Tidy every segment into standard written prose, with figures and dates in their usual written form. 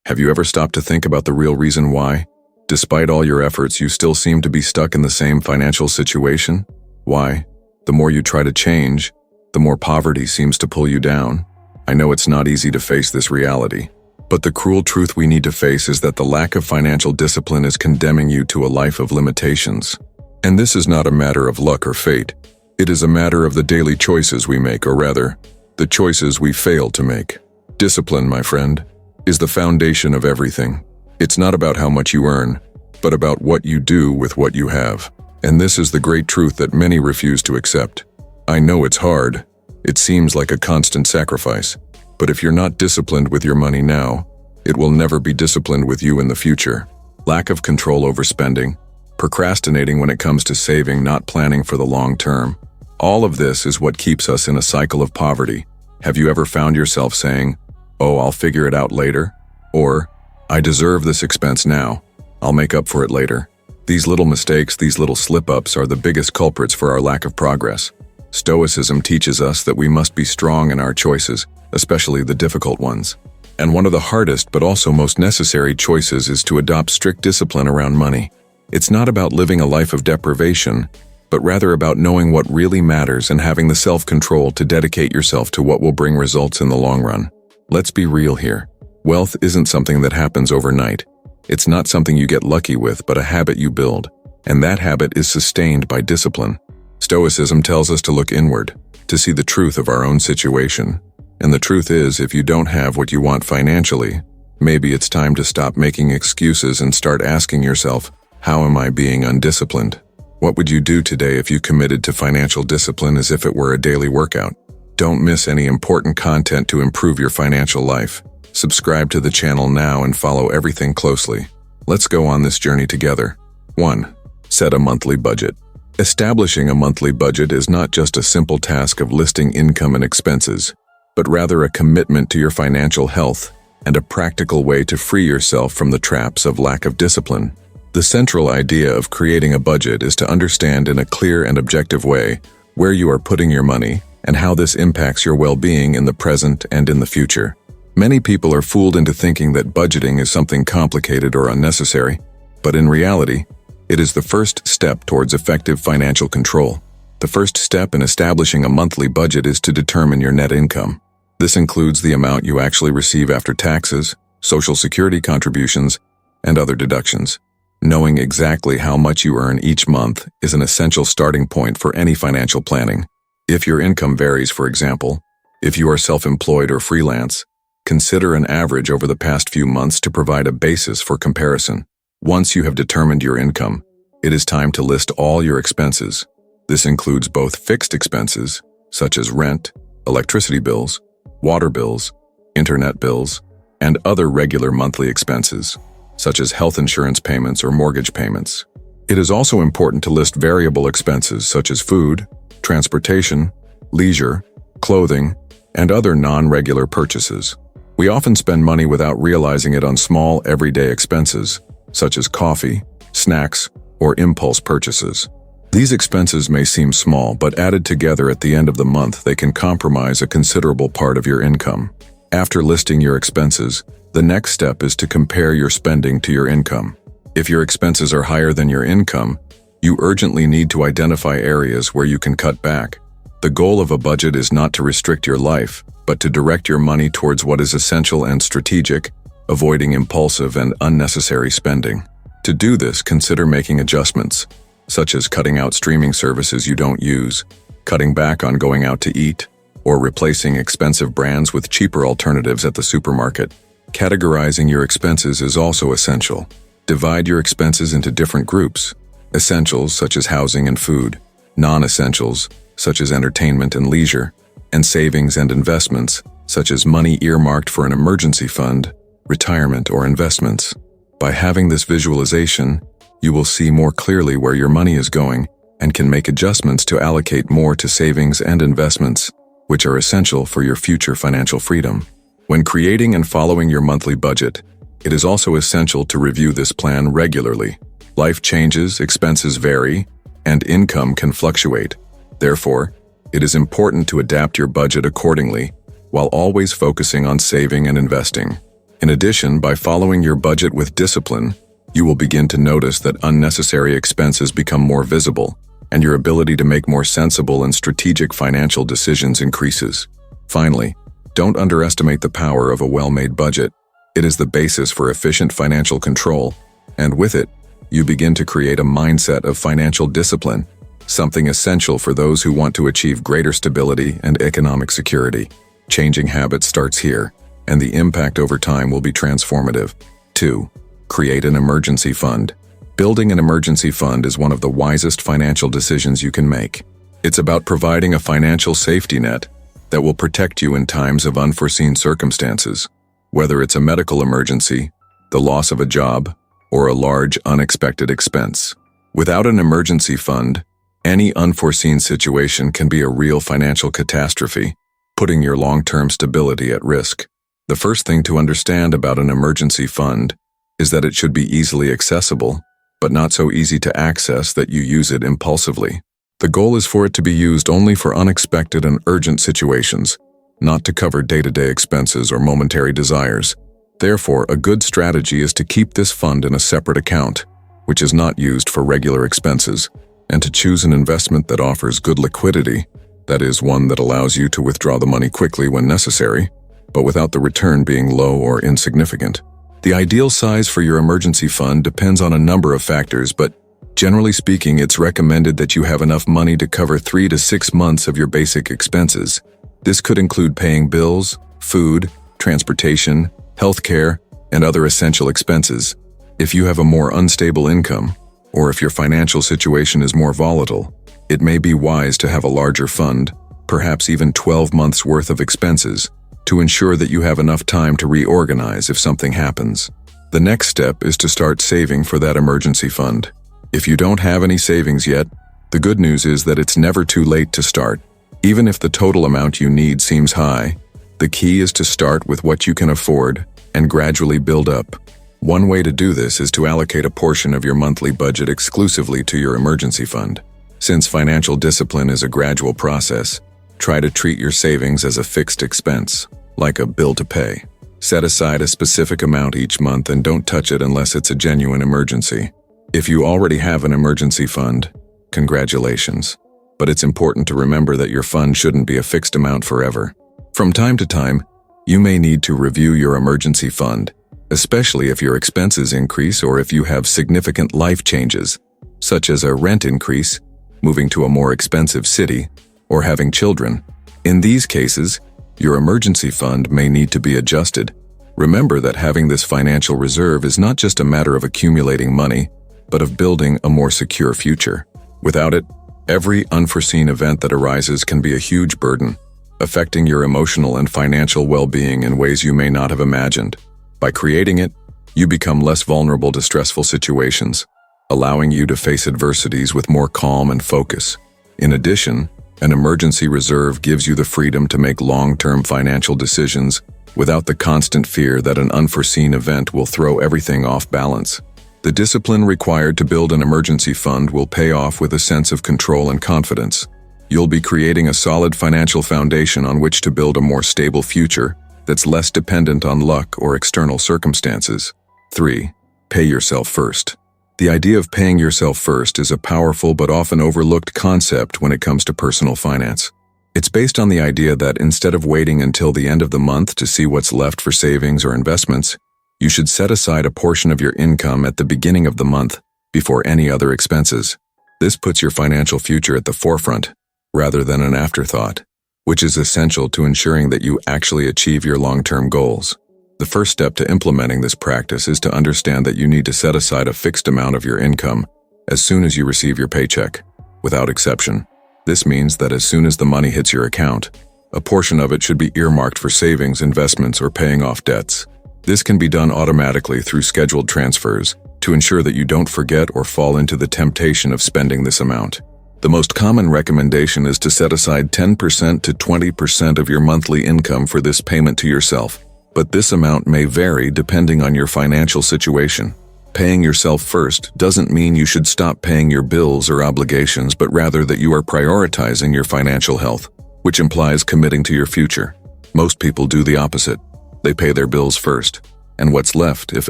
Have you ever stopped to think about the real reason why? Despite all your efforts, you still seem to be stuck in the same financial situation? Why? The more you try to change, the more poverty seems to pull you down. I know it's not easy to face this reality, but the cruel truth we need to face is that the lack of financial discipline is condemning you to a life of limitations. And this is not a matter of luck or fate. It is a matter of the daily choices we make, or rather, the choices we fail to make. Discipline, my friend, is the foundation of everything. It's not about how much you earn, but about what you do with what you have. And this is the great truth that many refuse to accept. I know it's hard. It seems like a constant sacrifice. But if you're not disciplined with your money now, it will never be disciplined with you in the future. Lack of control over spending, procrastinating when it comes to saving, not planning for the long term. All of this is what keeps us in a cycle of poverty. Have you ever found yourself saying, "Oh, I'll figure it out later," or "I deserve this expense now. I'll make up for it later"? These little mistakes, these little slip-ups are the biggest culprits for our lack of progress. Stoicism teaches us that we must be strong in our choices, especially the difficult ones. And one of the hardest but also most necessary choices is to adopt strict discipline around money. It's not about living a life of deprivation, but rather about knowing what really matters and having the self-control to dedicate yourself to what will bring results in the long run. Let's be real here. Wealth isn't something that happens overnight. It's not something you get lucky with, but a habit you build. And that habit is sustained by discipline. Stoicism tells us to look inward, to see the truth of our own situation. And the truth is, if you don't have what you want financially, maybe it's time to stop making excuses and start asking yourself, how am I being undisciplined? What would you do today if you committed to financial discipline as if it were a daily workout? Don't miss any important content to improve your financial life. Subscribe to the channel now and follow everything closely. Let's go on this journey together. 1. Set a monthly budget. Establishing a monthly budget is not just a simple task of listing income and expenses, but rather a commitment to your financial health and a practical way to free yourself from the traps of lack of discipline. The central idea of creating a budget is to understand in a clear and objective way where you are putting your money and how this impacts your well-being in the present and in the future. Many people are fooled into thinking that budgeting is something complicated or unnecessary, but in reality, it is the first step towards effective financial control. The first step in establishing a monthly budget is to determine your net income. This includes the amount you actually receive after taxes, Social Security contributions, and other deductions. Knowing exactly how much you earn each month is an essential starting point for any financial planning. If your income varies, for example, if you are self-employed or freelance, consider an average over the past few months to provide a basis for comparison. Once you have determined your income, it is time to list all your expenses. This includes both fixed expenses, such as rent, electricity bills, water bills, internet bills, and other regular monthly expenses, such as health insurance payments or mortgage payments. It is also important to list variable expenses such as food, transportation, leisure, clothing, and other non-regular purchases. We often spend money without realizing it on small, everyday expenses, such as coffee, snacks, or impulse purchases. These expenses may seem small, but added together at the end of the month, they can compromise a considerable part of your income. After listing your expenses, the next step is to compare your spending to your income. If your expenses are higher than your income, you urgently need to identify areas where you can cut back. The goal of a budget is not to restrict your life, but to direct your money towards what is essential and strategic, avoiding impulsive and unnecessary spending. To do this, consider making adjustments, such as cutting out streaming services you don't use, cutting back on going out to eat, or replacing expensive brands with cheaper alternatives at the supermarket. Categorizing your expenses is also essential. Divide your expenses into different groups: essentials such as housing and food, non-essentials such as entertainment and leisure, and savings and investments such as money earmarked for an emergency fund, retirement, or investments. By having this visualization, you will see more clearly where your money is going and can make adjustments to allocate more to savings and investments, which are essential for your future financial freedom. When creating and following your monthly budget, it is also essential to review this plan regularly. Life changes, expenses vary, and income can fluctuate. Therefore, it is important to adapt your budget accordingly while always focusing on saving and investing. In addition, by following your budget with discipline, you will begin to notice that unnecessary expenses become more visible, and your ability to make more sensible and strategic financial decisions increases. Finally, don't underestimate the power of a well-made budget. It is the basis for efficient financial control, and with it, you begin to create a mindset of financial discipline, something essential for those who want to achieve greater stability and economic security. Changing habits starts here, and the impact over time will be transformative. 2. Create an emergency fund. Building an emergency fund is one of the wisest financial decisions you can make. It's about providing a financial safety net that will protect you in times of unforeseen circumstances, whether it's a medical emergency, the loss of a job, or a large unexpected expense. Without an emergency fund, any unforeseen situation can be a real financial catastrophe, putting your long-term stability at risk. The first thing to understand about an emergency fund is that it should be easily accessible, but not so easy to access that you use it impulsively. The goal is for it to be used only for unexpected and urgent situations, not to cover day-to-day expenses or momentary desires. Therefore, a good strategy is to keep this fund in a separate account, which is not used for regular expenses, and to choose an investment that offers good liquidity, that is, one that allows you to withdraw the money quickly when necessary, but without the return being low or insignificant. The ideal size for your emergency fund depends on a number of factors, but generally speaking, it's recommended that you have enough money to cover 3 to 6 months of your basic expenses. This could include paying bills, food, transportation, healthcare, and other essential expenses. If you have a more unstable income, or if your financial situation is more volatile, it may be wise to have a larger fund, perhaps even 12 months' worth of expenses, to ensure that you have enough time to reorganize if something happens. The next step is to start saving for that emergency fund. If you don't have any savings yet, the good news is that it's never too late to start. Even if the total amount you need seems high, the key is to start with what you can afford and gradually build up. One way to do this is to allocate a portion of your monthly budget exclusively to your emergency fund. Since financial discipline is a gradual process, try to treat your savings as a fixed expense, like a bill to pay. Set aside a specific amount each month and don't touch it unless it's a genuine emergency. If you already have an emergency fund, congratulations. But it's important to remember that your fund shouldn't be a fixed amount forever. From time to time, you may need to review your emergency fund, especially if your expenses increase or if you have significant life changes, such as a rent increase, moving to a more expensive city, or having children. In these cases, your emergency fund may need to be adjusted. Remember that having this financial reserve is not just a matter of accumulating money, but of building a more secure future. Without it, every unforeseen event that arises can be a huge burden, affecting your emotional and financial well-being in ways you may not have imagined. By creating it, you become less vulnerable to stressful situations, allowing you to face adversities with more calm and focus. In addition, an emergency reserve gives you the freedom to make long-term financial decisions without the constant fear that an unforeseen event will throw everything off balance. The discipline required to build an emergency fund will pay off with a sense of control and confidence. You'll be creating a solid financial foundation on which to build a more stable future that's less dependent on luck or external circumstances. 3. Pay yourself first. The idea of paying yourself first is a powerful but often overlooked concept when it comes to personal finance. It's based on the idea that instead of waiting until the end of the month to see what's left for savings or investments, you should set aside a portion of your income at the beginning of the month before any other expenses. This puts your financial future at the forefront, rather than an afterthought, which is essential to ensuring that you actually achieve your long-term goals. The first step to implementing this practice is to understand that you need to set aside a fixed amount of your income as soon as you receive your paycheck, without exception. This means that as soon as the money hits your account, a portion of it should be earmarked for savings, investments, or paying off debts. This can be done automatically through scheduled transfers to ensure that you don't forget or fall into the temptation of spending this amount. The most common recommendation is to set aside 10% to 20% of your monthly income for this payment to yourself, but this amount may vary depending on your financial situation. Paying yourself first doesn't mean you should stop paying your bills or obligations, but rather that you are prioritizing your financial health, which implies committing to your future. Most people do the opposite. They pay their bills first, and what's left, if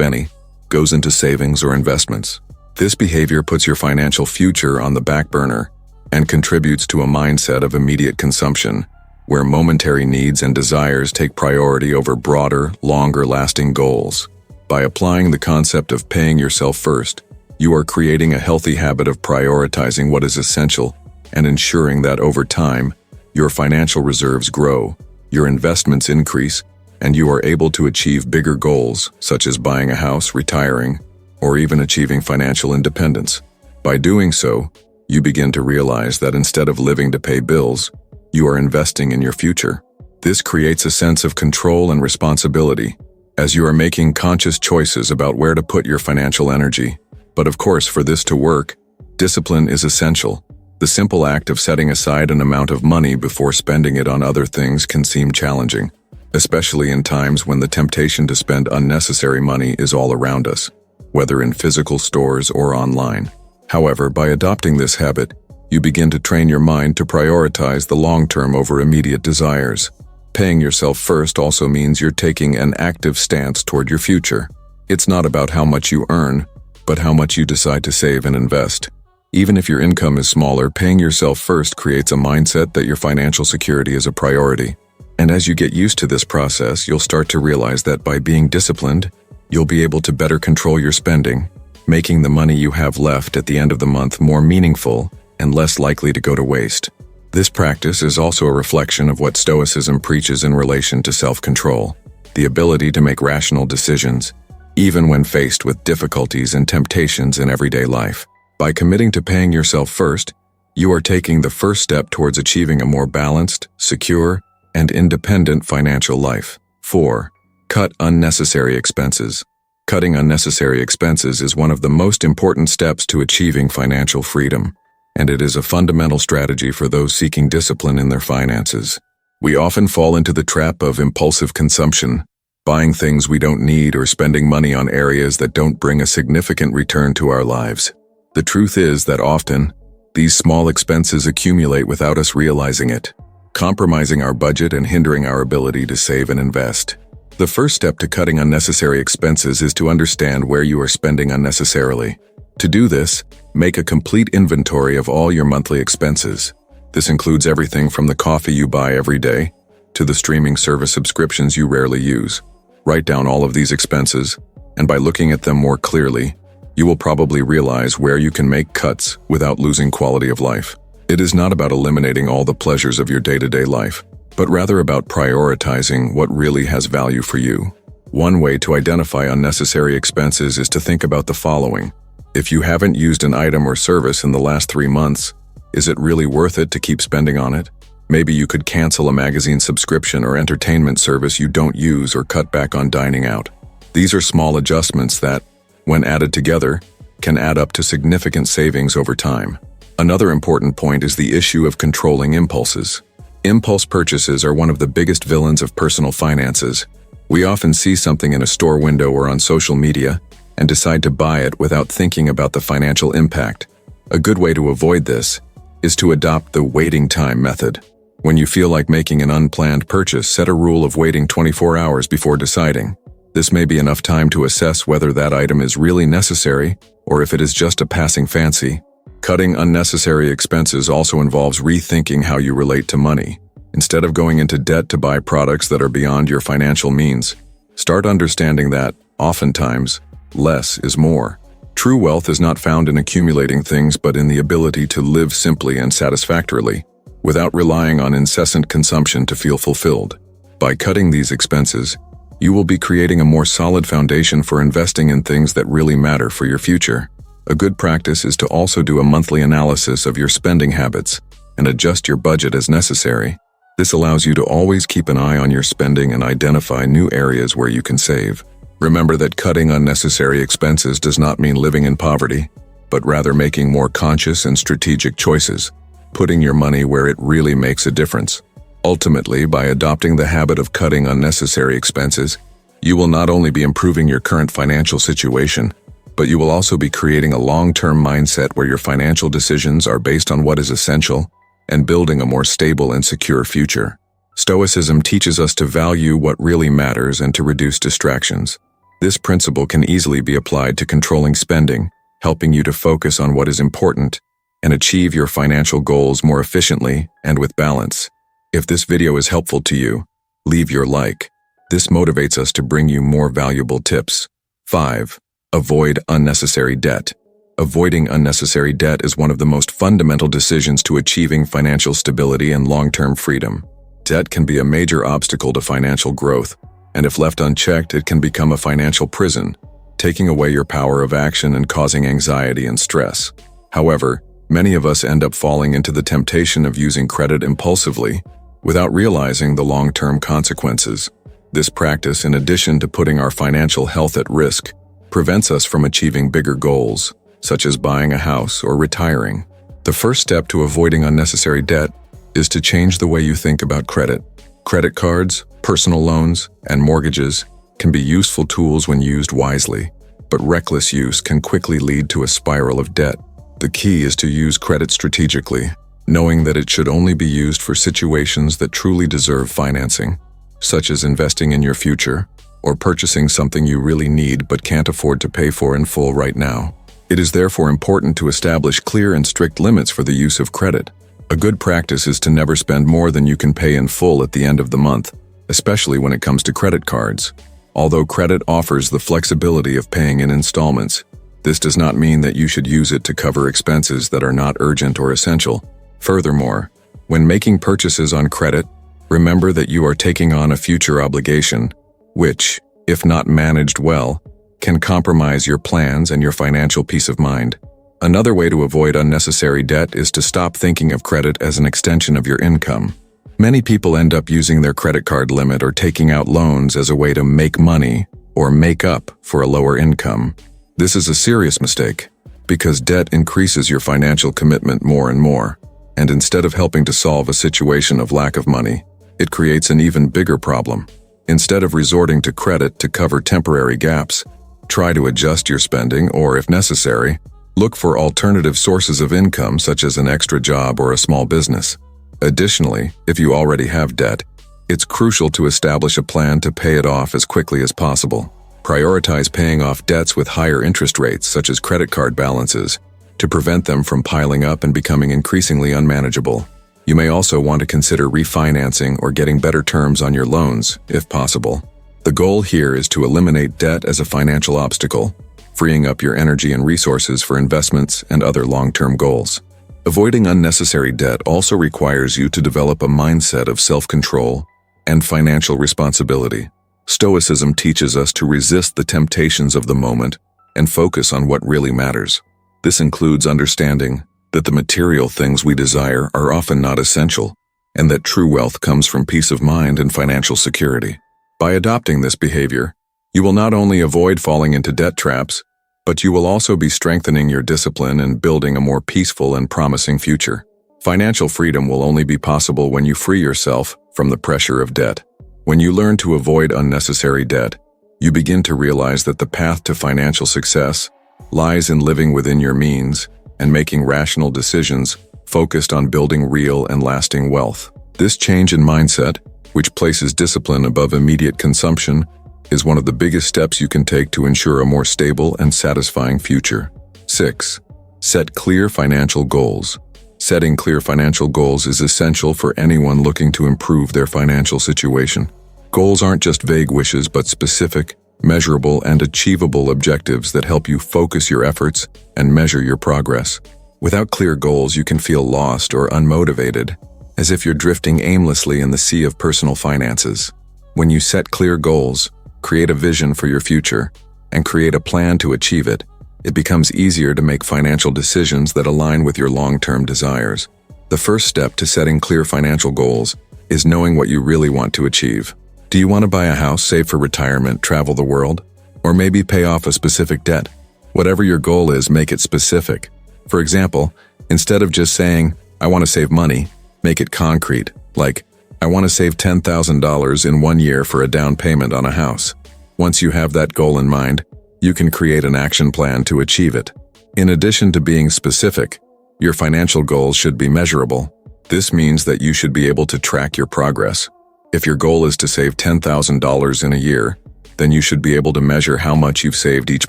any, goes into savings or investments. This behavior puts your financial future on the back burner and contributes to a mindset of immediate consumption, where momentary needs and desires take priority over broader, longer-lasting goals. By applying the concept of paying yourself first, you are creating a healthy habit of prioritizing what is essential and ensuring that over time, your financial reserves grow, your investments increase, and you are able to achieve bigger goals, such as buying a house, retiring, or even achieving financial independence. By doing so, you begin to realize that instead of living to pay bills, you are investing in your future. This creates a sense of control and responsibility, as you are making conscious choices about where to put your financial energy. But of course, for this to work, discipline is essential. The simple act of setting aside an amount of money before spending it on other things can seem challenging, especially in times when the temptation to spend unnecessary money is all around us, whether in physical stores or online. However, by adopting this habit, you begin to train your mind to prioritize the long term over immediate desires. Paying yourself first also means you're taking an active stance toward your future. It's not about how much you earn, but how much you decide to save and invest. Even if your income is smaller, paying yourself first creates a mindset that your financial security is a priority. And as you get used to this process, you'll start to realize that by being disciplined, you'll be able to better control your spending, making the money you have left at the end of the month more meaningful and less likely to go to waste. This practice is also a reflection of what Stoicism preaches in relation to self-control, the ability to make rational decisions, even when faced with difficulties and temptations in everyday life. By committing to paying yourself first, you are taking the first step towards achieving a more balanced, secure, and independent financial life. 4. Cut unnecessary expenses. Cutting unnecessary expenses is one of the most important steps to achieving financial freedom, and it is a fundamental strategy for those seeking discipline in their finances. We often fall into the trap of impulsive consumption, buying things we don't need or spending money on areas that don't bring a significant return to our lives. The truth is that often, these small expenses accumulate without us realizing it, compromising our budget and hindering our ability to save and invest. The first step to cutting unnecessary expenses is to understand where you are spending unnecessarily. To do this, make a complete inventory of all your monthly expenses. This includes everything from the coffee you buy every day to the streaming service subscriptions you rarely use. Write down all of these expenses, and by looking at them more clearly, you will probably realize where you can make cuts without losing quality of life. It is not about eliminating all the pleasures of your day-to-day life, but rather about prioritizing what really has value for you. One way to identify unnecessary expenses is to think about the following. If you haven't used an item or service in the last 3 months, is it really worth it to keep spending on it? Maybe you could cancel a magazine subscription or entertainment service you don't use or cut back on dining out. These are small adjustments that, when added together, can add up to significant savings over time. Another important point is the issue of controlling impulses. Impulse purchases are one of the biggest villains of personal finances. We often see something in a store window or on social media and decide to buy it without thinking about the financial impact. A good way to avoid this is to adopt the waiting time method. When you feel like making an unplanned purchase, set a rule of waiting 24 hours before deciding. This may be enough time to assess whether that item is really necessary or if it is just a passing fancy. Cutting unnecessary expenses also involves rethinking how you relate to money. Instead of going into debt to buy products that are beyond your financial means, start understanding that, oftentimes, less is more. True wealth is not found in accumulating things but in the ability to live simply and satisfactorily, without relying on incessant consumption to feel fulfilled. By cutting these expenses, you will be creating a more solid foundation for investing in things that really matter for your future. A good practice is to also do a monthly analysis of your spending habits and adjust your budget as necessary. This allows you to always keep an eye on your spending and identify new areas where you can save. Remember that cutting unnecessary expenses does not mean living in poverty, but rather making more conscious and strategic choices, putting your money where it really makes a difference. Ultimately, by adopting the habit of cutting unnecessary expenses, you will not only be improving your current financial situation, but you will also be creating a long-term mindset where your financial decisions are based on what is essential and building a more stable and secure future. Stoicism teaches us to value what really matters and to reduce distractions. This principle can easily be applied to controlling spending, helping you to focus on what is important and achieve your financial goals more efficiently and with balance. If this video is helpful to you, leave your like. This motivates us to bring you more valuable tips. 5. Avoid unnecessary debt. Avoiding unnecessary debt is one of the most fundamental decisions to achieving financial stability and long-term freedom. Debt can be a major obstacle to financial growth, and if left unchecked, it can become a financial prison, taking away your power of action and causing anxiety and stress. However, many of us end up falling into the temptation of using credit impulsively without realizing the long-term consequences. This practice, in addition to putting our financial health at risk, prevents us from achieving bigger goals, such as buying a house or retiring. The first step to avoiding unnecessary debt is to change the way you think about credit. Credit cards, personal loans, and mortgages can be useful tools when used wisely, but reckless use can quickly lead to a spiral of debt. The key is to use credit strategically, knowing that it should only be used for situations that truly deserve financing, such as investing in your future or purchasing something you really need but can't afford to pay for in full right now. It is therefore important to establish clear and strict limits for the use of credit. A good practice is to never spend more than you can pay in full at the end of the month, especially when it comes to credit cards. Although credit offers the flexibility of paying in installments, this does not mean that you should use it to cover expenses that are not urgent or essential. Furthermore, when making purchases on credit, remember that you are taking on a future obligation, which, if not managed well, can compromise your plans and your financial peace of mind. Another way to avoid unnecessary debt is to stop thinking of credit as an extension of your income. Many people end up using their credit card limit or taking out loans as a way to make money or make up for a lower income. This is a serious mistake, because debt increases your financial commitment more and more, and instead of helping to solve a situation of lack of money, it creates an even bigger problem. Instead of resorting to credit to cover temporary gaps, try to adjust your spending or, if necessary, look for alternative sources of income such as an extra job or a small business. Additionally, if you already have debt, it's crucial to establish a plan to pay it off as quickly as possible. Prioritize paying off debts with higher interest rates, such as credit card balances, to prevent them from piling up and becoming increasingly unmanageable. You may also want to consider refinancing or getting better terms on your loans, if possible. The goal here is to eliminate debt as a financial obstacle, freeing up your energy and resources for investments and other long-term goals. Avoiding unnecessary debt also requires you to develop a mindset of self-control and financial responsibility. Stoicism teaches us to resist the temptations of the moment and focus on what really matters. This includes understanding that the material things we desire are often not essential, and that true wealth comes from peace of mind and financial security. By adopting this behavior, you will not only avoid falling into debt traps, but you will also be strengthening your discipline and building a more peaceful and promising future. Financial freedom will only be possible when you free yourself from the pressure of debt. When you learn to avoid unnecessary debt, you begin to realize that the path to financial success lies in living within your means and making rational decisions focused on building real and lasting wealth. This change in mindset, which places discipline above immediate consumption, is one of the biggest steps you can take to ensure a more stable and satisfying future. 6. Set clear financial goals. Setting clear financial goals is essential for anyone looking to improve their financial situation. Goals aren't just vague wishes, but specific, measurable, and achievable objectives that help you focus your efforts and measure your progress. Without clear goals, you can feel lost or unmotivated, as if you're drifting aimlessly in the sea of personal finances. When you set clear goals, create a vision for your future, and create a plan to achieve it, it becomes easier to make financial decisions that align with your long-term desires. The first step to setting clear financial goals is knowing what you really want to achieve. Do you want to buy a house, save for retirement, travel the world, or maybe pay off a specific debt? Whatever your goal is, make it specific. For example, instead of just saying, "I want to save money," make it concrete, like, "I want to save $10,000 in 1 year for a down payment on a house." Once you have that goal in mind, you can create an action plan to achieve it. In addition to being specific, your financial goals should be measurable. This means that you should be able to track your progress. If your goal is to save $10,000 in a year, then you should be able to measure how much you've saved each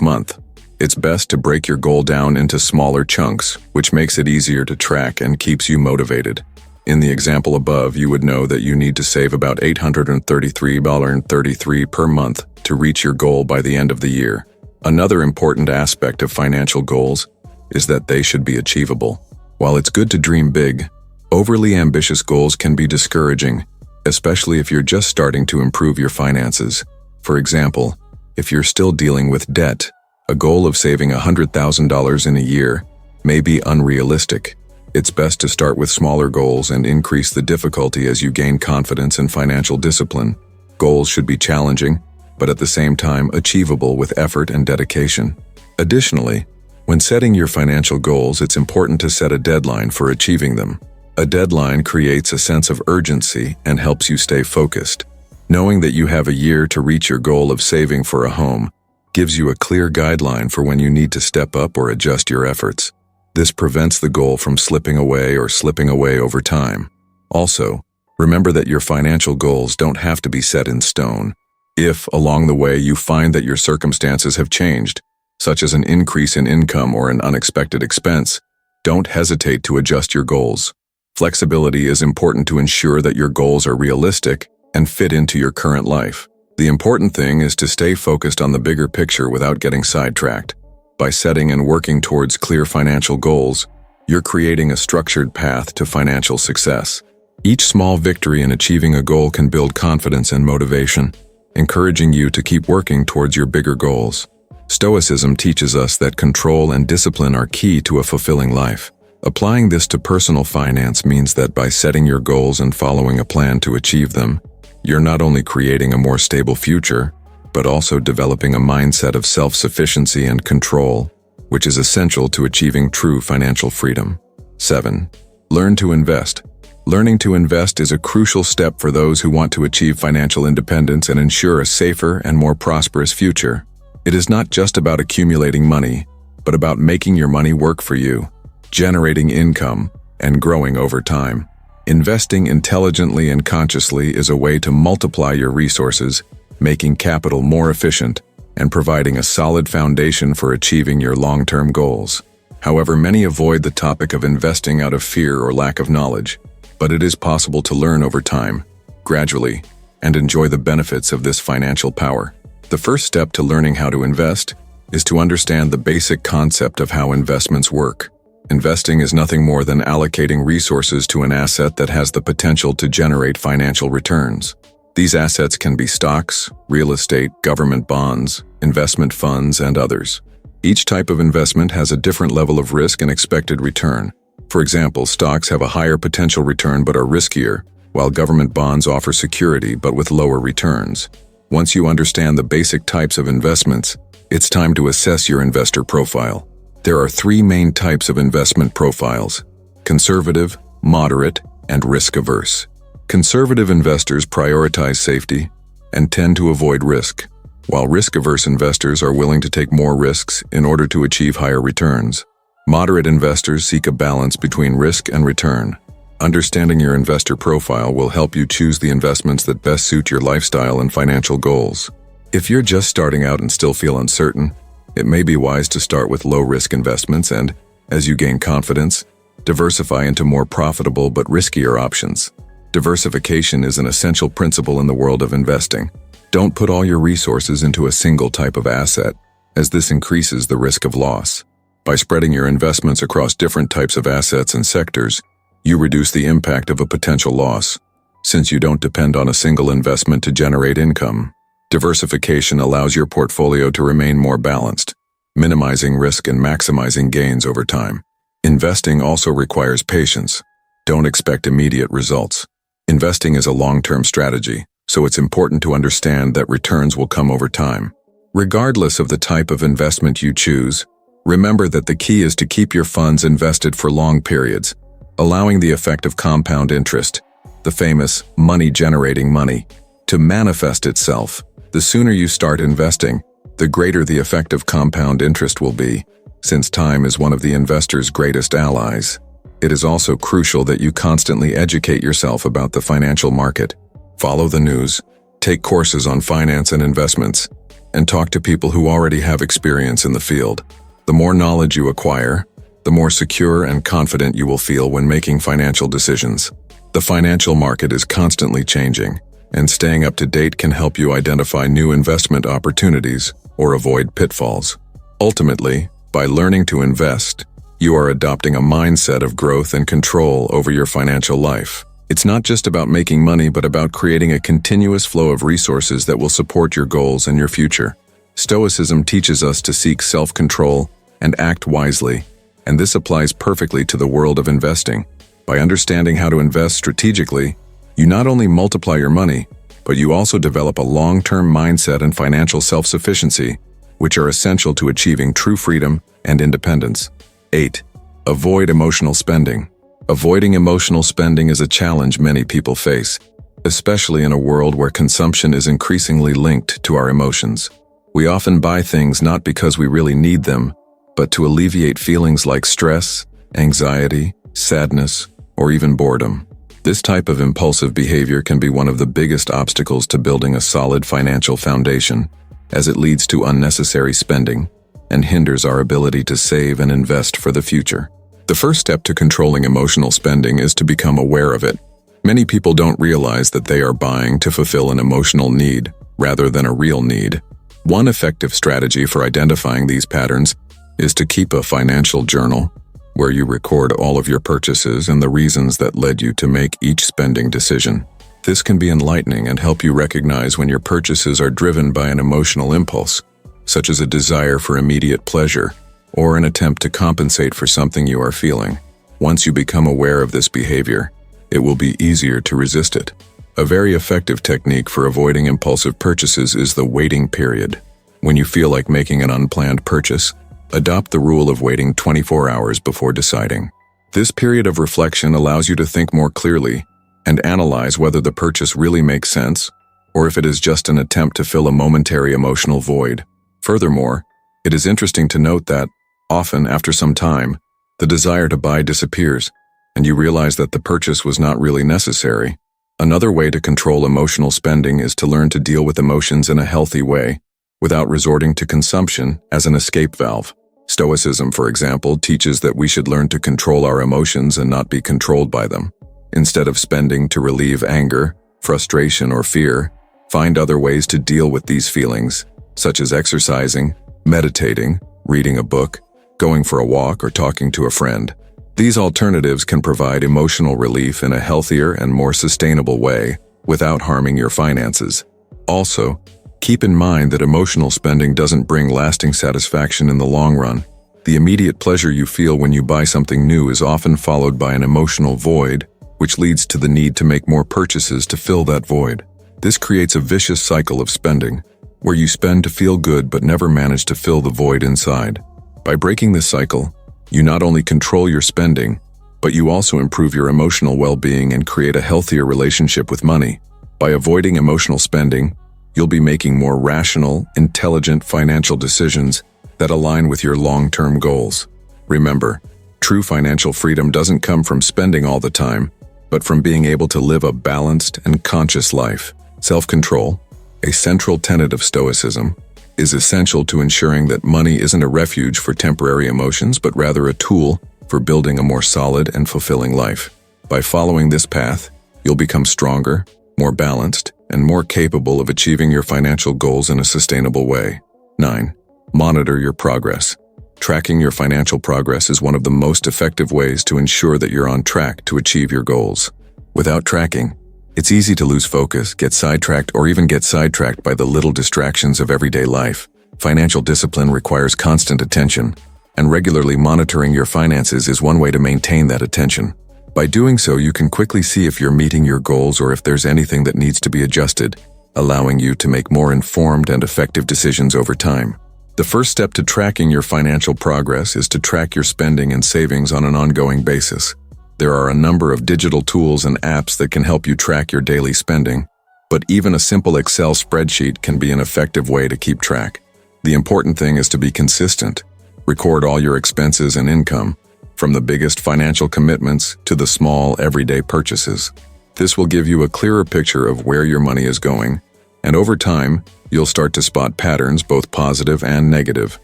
month. It's best to break your goal down into smaller chunks, which makes it easier to track and keeps you motivated. In the example above, you would know that you need to save about $833.33 per month to reach your goal by the end of the year. Another important aspect of financial goals is that they should be achievable. While it's good to dream big, overly ambitious goals can be discouraging, especially if you're just starting to improve your finances. For example, if you're still dealing with debt, a goal of saving $100,000 in a year may be unrealistic. It's best to start with smaller goals and increase the difficulty as you gain confidence and financial discipline. Goals should be challenging, but at the same time achievable with effort and dedication. Additionally, when setting your financial goals, it's important to set a deadline for achieving them. A deadline creates a sense of urgency and helps you stay focused. Knowing that you have a year to reach your goal of saving for a home gives you a clear guideline for when you need to step up or adjust your efforts. This prevents the goal from slipping away over time. Also, remember that your financial goals don't have to be set in stone. If, along the way, you find that your circumstances have changed, such as an increase in income or an unexpected expense, don't hesitate to adjust your goals. Flexibility is important to ensure that your goals are realistic and fit into your current life. The important thing is to stay focused on the bigger picture without getting sidetracked. By setting and working towards clear financial goals, you're creating a structured path to financial success. Each small victory in achieving a goal can build confidence and motivation, encouraging you to keep working towards your bigger goals. Stoicism teaches us that control and discipline are key to a fulfilling life. Applying this to personal finance means that by setting your goals and following a plan to achieve them, you're not only creating a more stable future, but also developing a mindset of self-sufficiency and control, which is essential to achieving true financial freedom. 7. Learn to invest. Learning to invest is a crucial step for those who want to achieve financial independence and ensure a safer and more prosperous future. It is not just about accumulating money, but about making your money work for you, generating income, and growing over time. Investing intelligently and consciously is a way to multiply your resources, making capital more efficient, and providing a solid foundation for achieving your long-term goals. However, many avoid the topic of investing out of fear or lack of knowledge, but it is possible to learn over time, gradually, and enjoy the benefits of this financial power. The first step to learning how to invest is to understand the basic concept of how investments work. Investing is nothing more than allocating resources to an asset that has the potential to generate financial returns. These assets can be stocks, real estate, government bonds, investment funds, and others. Each type of investment has a different level of risk and expected return. For example, stocks have a higher potential return but are riskier, while government bonds offer security but with lower returns. Once you understand the basic types of investments, it's time to assess your investor profile. There are 3 main types of investment profiles: conservative, moderate, and risk-averse. Conservative investors prioritize safety and tend to avoid risk, while risk-averse investors are willing to take more risks in order to achieve higher returns. Moderate investors seek a balance between risk and return. Understanding your investor profile will help you choose the investments that best suit your lifestyle and financial goals. If you're just starting out and still feel uncertain, it may be wise to start with low-risk investments and, as you gain confidence, diversify into more profitable but riskier options. Diversification is an essential principle in the world of investing. Don't put all your resources into a single type of asset, as this increases the risk of loss. By spreading your investments across different types of assets and sectors, you reduce the impact of a potential loss, since you don't depend on a single investment to generate income. Diversification allows your portfolio to remain more balanced, minimizing risk and maximizing gains over time. Investing also requires patience. Don't expect immediate results. Investing is a long-term strategy, so it's important to understand that returns will come over time. Regardless of the type of investment you choose, remember that the key is to keep your funds invested for long periods, allowing the effect of compound interest, the famous money-generating money, to manifest itself. The sooner you start investing, the greater the effect of compound interest will be, since time is one of the investor's greatest allies. It is also crucial that you constantly educate yourself about the financial market. Follow the news, take courses on finance and investments, and talk to people who already have experience in the field. The more knowledge you acquire, the more secure and confident you will feel when making financial decisions. The financial market is constantly changing, and staying up to date can help you identify new investment opportunities or avoid pitfalls. Ultimately, by learning to invest, you are adopting a mindset of growth and control over your financial life. It's not just about making money, but about creating a continuous flow of resources that will support your goals and your future. Stoicism teaches us to seek self-control and act wisely, and this applies perfectly to the world of investing. By understanding how to invest strategically, you not only multiply your money, but you also develop a long-term mindset and financial self-sufficiency, which are essential to achieving true freedom and independence. 8. Avoid emotional spending. Avoiding emotional spending is a challenge many people face, especially in a world where consumption is increasingly linked to our emotions. We often buy things not because we really need them, but to alleviate feelings like stress, anxiety, sadness, or even boredom. This type of impulsive behavior can be one of the biggest obstacles to building a solid financial foundation, as it leads to unnecessary spending and hinders our ability to save and invest for the future. The first step to controlling emotional spending is to become aware of it. Many people don't realize that they are buying to fulfill an emotional need rather than a real need. One effective strategy for identifying these patterns is to keep a financial journal where you record all of your purchases and the reasons that led you to make each spending decision. This can be enlightening and help you recognize when your purchases are driven by an emotional impulse, such as a desire for immediate pleasure or an attempt to compensate for something you are feeling. Once you become aware of this behavior, it will be easier to resist it. A very effective technique for avoiding impulsive purchases is the waiting period. When you feel like making an unplanned purchase, adopt the rule of waiting 24 hours before deciding. This period of reflection allows you to think more clearly and analyze whether the purchase really makes sense or if it is just an attempt to fill a momentary emotional void. Furthermore, it is interesting to note that, often after some time, the desire to buy disappears, and you realize that the purchase was not really necessary. Another way to control emotional spending is to learn to deal with emotions in a healthy way, without resorting to consumption as an escape valve. Stoicism, for example, teaches that we should learn to control our emotions and not be controlled by them. Instead of spending to relieve anger, frustration, or fear, find other ways to deal with these feelings, such as exercising, meditating, reading a book, going for a walk, or talking to a friend. These alternatives can provide emotional relief in a healthier and more sustainable way without harming your finances. Also, keep in mind that emotional spending doesn't bring lasting satisfaction in the long run. The immediate pleasure you feel when you buy something new is often followed by an emotional void, which leads to the need to make more purchases to fill that void. This creates a vicious cycle of spending, where you spend to feel good but never manage to fill the void inside. By breaking this cycle, you not only control your spending, but you also improve your emotional well-being and create a healthier relationship with money. By avoiding emotional spending, you'll be making more rational, intelligent financial decisions that align with your long-term goals. Remember, true financial freedom doesn't come from spending all the time, but from being able to live a balanced and conscious life. Self-control, a central tenet of Stoicism, is essential to ensuring that money isn't a refuge for temporary emotions, but rather a tool for building a more solid and fulfilling life. By following this path, you'll become stronger, more balanced, and more capable of achieving your financial goals in a sustainable way. 9. Monitor your progress. Tracking your financial progress is one of the most effective ways to ensure that you're on track to achieve your goals. Without tracking, it's easy to lose focus, get sidetracked, or even get sidetracked by the little distractions of everyday life. Financial discipline requires constant attention, and regularly monitoring your finances is one way to maintain that attention. By doing so, you can quickly see if you're meeting your goals or if there's anything that needs to be adjusted, allowing you to make more informed and effective decisions over time. The first step to tracking your financial progress is to track your spending and savings on an ongoing basis. There are a number of digital tools and apps that can help you track your daily spending, but even a simple Excel spreadsheet can be an effective way to keep track. The important thing is to be consistent. Record all your expenses and income, from the biggest financial commitments to the small, everyday purchases. This will give you a clearer picture of where your money is going, and over time, You'll start to spot patterns, both positive and negative.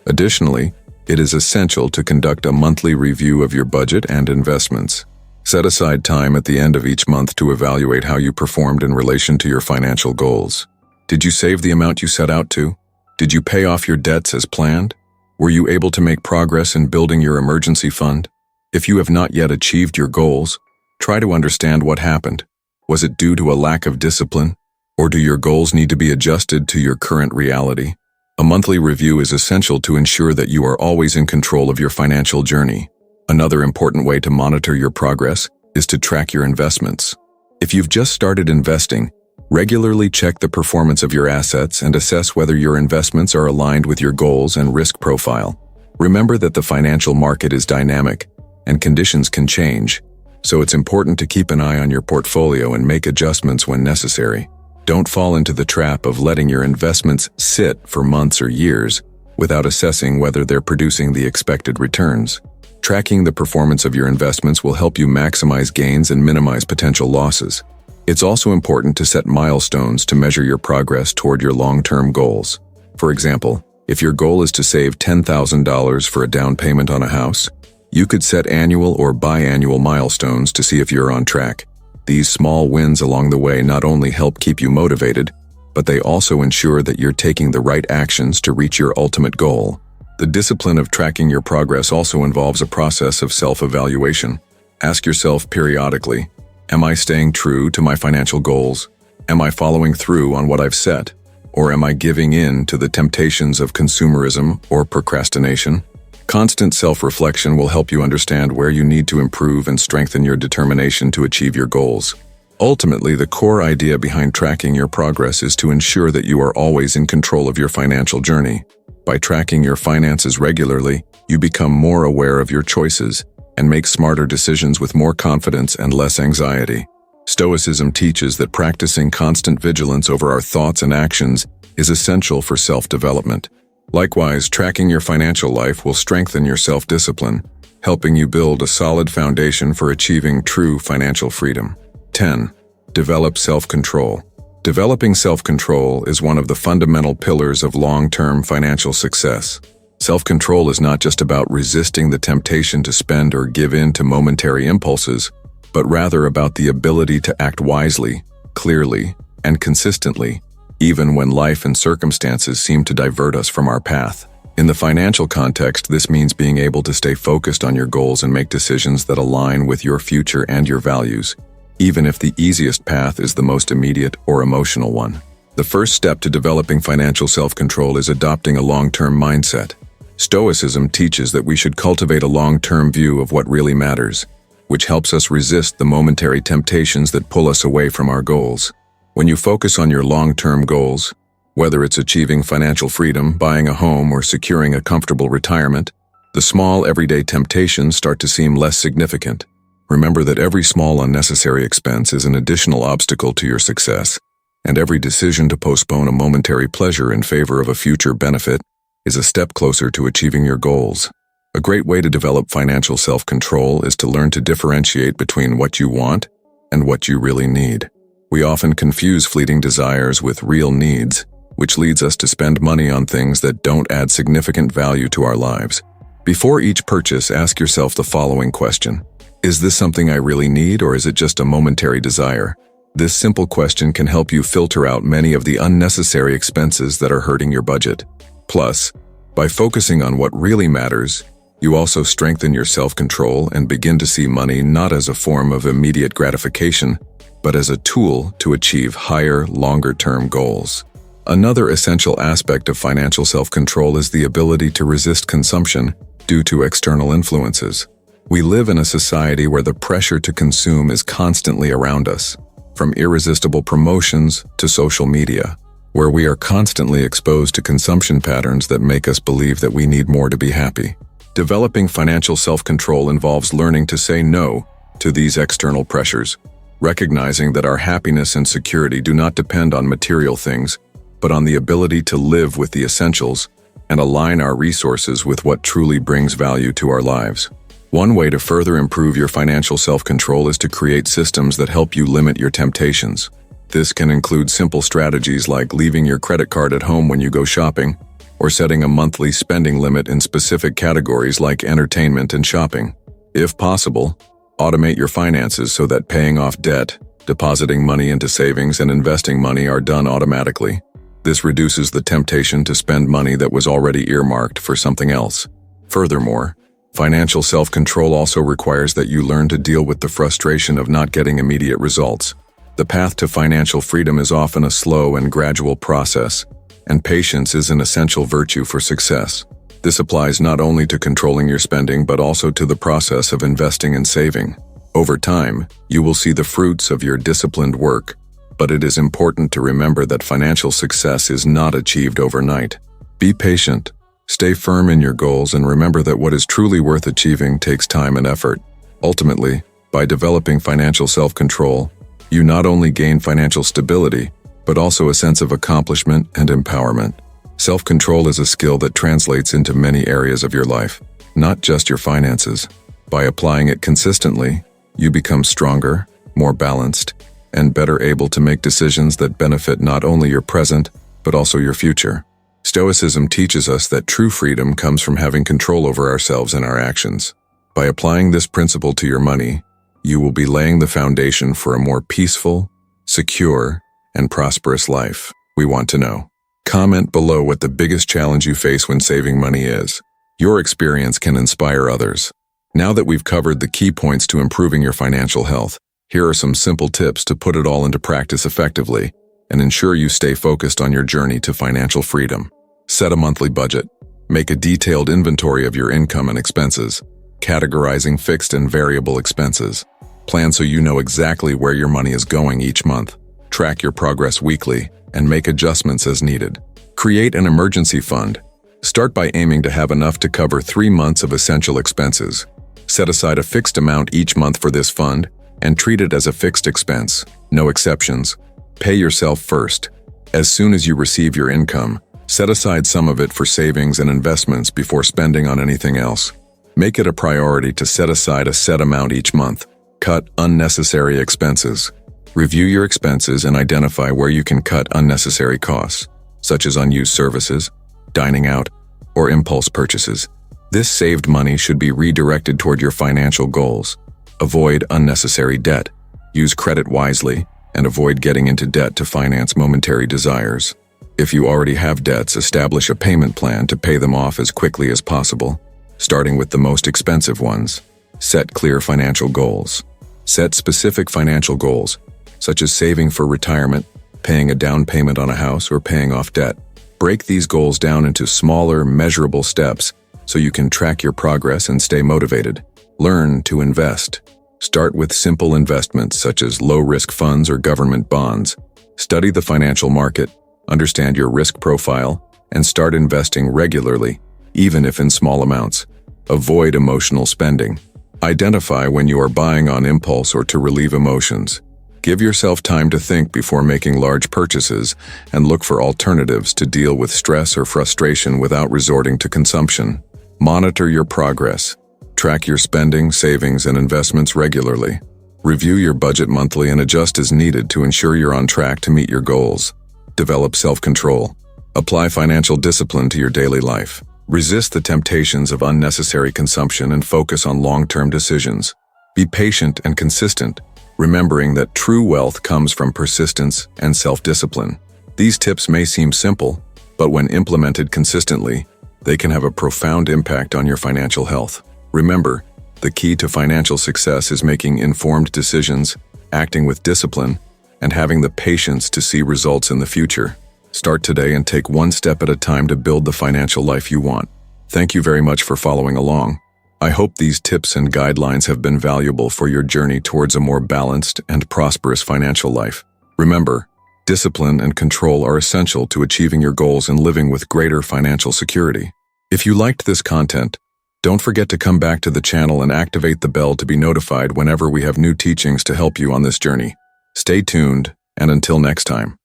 Additionally, it is essential to conduct a monthly review of your budget and investments. Set aside time at the end of each month to evaluate how you performed in relation to your financial goals. Did you save the amount you set out to? Did you pay off your debts as planned? Were you able to make progress in building your emergency fund? If you have not yet achieved your goals, try to understand what happened. Was it due to a lack of discipline? Or do your goals need to be adjusted to your current reality? A monthly review is essential to ensure that you are always in control of your financial journey. Another important way to monitor your progress is to track your investments. If you've just started investing, regularly check the performance of your assets and assess whether your investments are aligned with your goals and risk profile. Remember that the financial market is dynamic and conditions can change, so it's important to keep an eye on your portfolio and make adjustments when necessary. Don't fall into the trap of letting your investments sit for months or years without assessing whether they're producing the expected returns. Tracking the performance of your investments will help you maximize gains and minimize potential losses. It's also important to set milestones to measure your progress toward your long-term goals. For example, if your goal is to save $10,000 for a down payment on a house, you could set annual or biannual milestones to see if you're on track. These small wins along the way not only help keep you motivated, but they also ensure that you're taking the right actions to reach your ultimate goal. The discipline of tracking your progress also involves a process of self-evaluation. Ask yourself periodically, am I staying true to my financial goals? Am I following through on what I've set? Or am I giving in to the temptations of consumerism or procrastination? Constant self-reflection will help you understand where you need to improve and strengthen your determination to achieve your goals. Ultimately, the core idea behind tracking your progress is to ensure that you are always in control of your financial journey. By tracking your finances regularly, you become more aware of your choices and make smarter decisions with more confidence and less anxiety. Stoicism teaches that practicing constant vigilance over our thoughts and actions is essential for self-development. Likewise, tracking your financial life will strengthen your self-discipline, helping you build a solid foundation for achieving true financial freedom. 10. Develop self-control. Developing self-control is one of the fundamental pillars of long-term financial success. Self-control is not just about resisting the temptation to spend or give in to momentary impulses, but rather about the ability to act wisely, clearly, and consistently, even when life and circumstances seem to divert us from our path. In the financial context, this means being able to stay focused on your goals and make decisions that align with your future and your values, even if the easiest path is the most immediate or emotional one. The first step to developing financial self-control is adopting a long-term mindset. Stoicism teaches that we should cultivate a long-term view of what really matters, which helps us resist the momentary temptations that pull us away from our goals. When you focus on your long-term goals, whether it's achieving financial freedom, buying a home, or securing a comfortable retirement, the small everyday temptations start to seem less significant. Remember that every small unnecessary expense is an additional obstacle to your success, and every decision to postpone a momentary pleasure in favor of a future benefit is a step closer to achieving your goals. A great way to develop financial self-control is to learn to differentiate between what you want and what you really need. We often confuse fleeting desires with real needs, which leads us to spend money on things that don't add significant value to our lives. Before each purchase, ask yourself the following question: is this something I really need, or is it just a momentary desire? This simple question can help you filter out many of the unnecessary expenses that are hurting your budget. Plus, by focusing on what really matters, you also strengthen your self-control and begin to see money not as a form of immediate gratification, but as a tool to achieve higher, longer-term goals. Another essential aspect of financial self-control is the ability to resist consumption due to external influences. We live in a society where the pressure to consume is constantly around us, from irresistible promotions to social media, where we are constantly exposed to consumption patterns that make us believe that we need more to be happy. Developing financial self-control involves learning to say no to these external pressures, recognizing that our happiness and security do not depend on material things, but on the ability to live with the essentials and align our resources with what truly brings value to our lives. One way to further improve your financial self-control is to create systems that help you limit your temptations. This can include simple strategies like leaving your credit card at home when you go shopping, or setting a monthly spending limit in specific categories like entertainment and shopping. If possible, automate your finances so that paying off debt, depositing money into savings, and investing money are done automatically. This reduces the temptation to spend money that was already earmarked for something else. Furthermore, financial self-control also requires that you learn to deal with the frustration of not getting immediate results. The path to financial freedom is often a slow and gradual process, and patience is an essential virtue for success. This applies not only to controlling your spending but also to the process of investing and saving. Over time, you will see the fruits of your disciplined work, but it is important to remember that financial success is not achieved overnight. Be patient, stay firm in your goals, and remember that what is truly worth achieving takes time and effort. Ultimately, by developing financial self-control, you not only gain financial stability, but also a sense of accomplishment and empowerment. Self-control is a skill that translates into many areas of your life, not just your finances. By applying it consistently, you become stronger, more balanced, and better able to make decisions that benefit not only your present, but also your future. Stoicism teaches us that true freedom comes from having control over ourselves and our actions. By applying this principle to your money, you will be laying the foundation for a more peaceful, secure, and prosperous life. We want to know. Comment below what the biggest challenge you face when saving money is. Your experience can inspire others. Now that we've covered the key points to improving your financial health, here are some simple tips to put it all into practice effectively and ensure you stay focused on your journey to financial freedom. Set a monthly budget. Make a detailed inventory of your income and expenses, categorizing fixed and variable expenses. Plan so you know exactly where your money is going each month. Track your progress weekly and make adjustments as needed. Create an emergency fund. Start by aiming to have enough to cover 3 months of essential expenses. Set aside a fixed amount each month for this fund and treat it as a fixed expense. No exceptions. Pay yourself first. As soon as you receive your income, set aside some of it for savings and investments before spending on anything else. Make it a priority to set aside a set amount each month. Cut unnecessary expenses. Review your expenses and identify where you can cut unnecessary costs, such as unused services, dining out, or impulse purchases. This saved money should be redirected toward your financial goals. Avoid unnecessary debt. Use credit wisely and avoid getting into debt to finance momentary desires. If you already have debts, establish a payment plan to pay them off as quickly as possible, starting with the most expensive ones. Set clear financial goals. Set specific financial goals, such as saving for retirement, paying a down payment on a house, or paying off debt. Break these goals down into smaller, measurable steps so you can track your progress and stay motivated. Learn to invest. Start with simple investments such as low-risk funds or government bonds. Study the financial market, understand your risk profile, and start investing regularly, even if in small amounts. Avoid emotional spending. Identify when you are buying on impulse or to relieve emotions. Give yourself time to think before making large purchases and look for alternatives to deal with stress or frustration without resorting to consumption. Monitor your progress. Track your spending, savings, and investments regularly. Review your budget monthly and adjust as needed to ensure you're on track to meet your goals. Develop self-control. Apply financial discipline to your daily life. Resist the temptations of unnecessary consumption and focus on long-term decisions. Be patient and consistent, remembering that true wealth comes from persistence and self-discipline. These tips may seem simple, but when implemented consistently, they can have a profound impact on your financial health. Remember, the key to financial success is making informed decisions, acting with discipline, and having the patience to see results in the future. Start today and take one step at a time to build the financial life you want. Thank you very much for following along. I hope these tips and guidelines have been valuable for your journey towards a more balanced and prosperous financial life. Remember, discipline and control are essential to achieving your goals and living with greater financial security. If you liked this content, don't forget to come back to the channel and activate the bell to be notified whenever we have new teachings to help you on this journey. Stay tuned, and until next time.